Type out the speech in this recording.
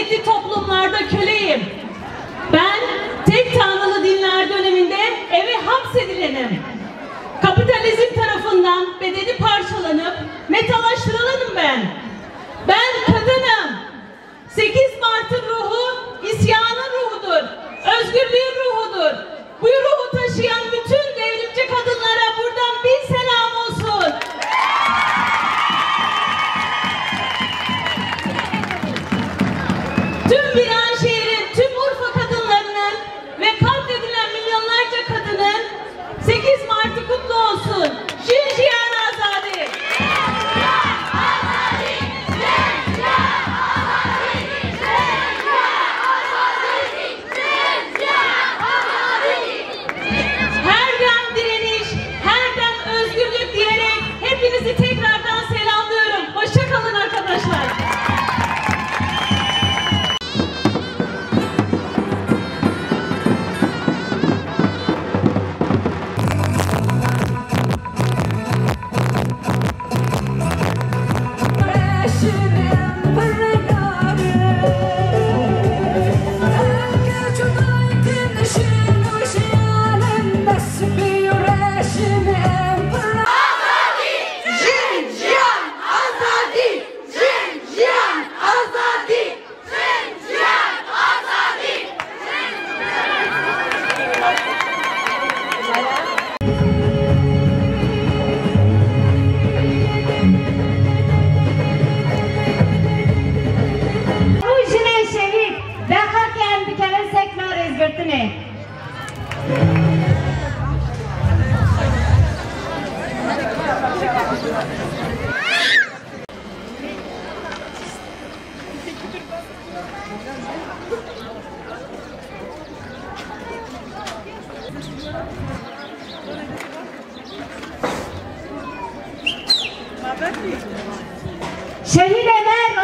medeniyetli toplumlarda köleyim. Ben tek tanrılı dinler döneminde eve hapsedilenim. Kapitalizm tarafından bedeni parçalanıp metalaştırılanım ben. Ben kadınım. 8 Mart'ın ruhu isyanın ruhudur. Özgürlüğün ruhudur. Bu ruhu taşıyan bütün devrimci kadınlara buradan bir selam olsun. Tüm Viranşehir'in, tüm Urfa kadınlarının ve katledilen milyonlarca kadının 8 Mart'ı kutlu olsun. Jinjiyan Azadi! Her dem direniş, her dem özgürlük diyerek hepinizi tekrardan selamlıyorum. Hoşça kalın arkadaşlar. Şehit Ömer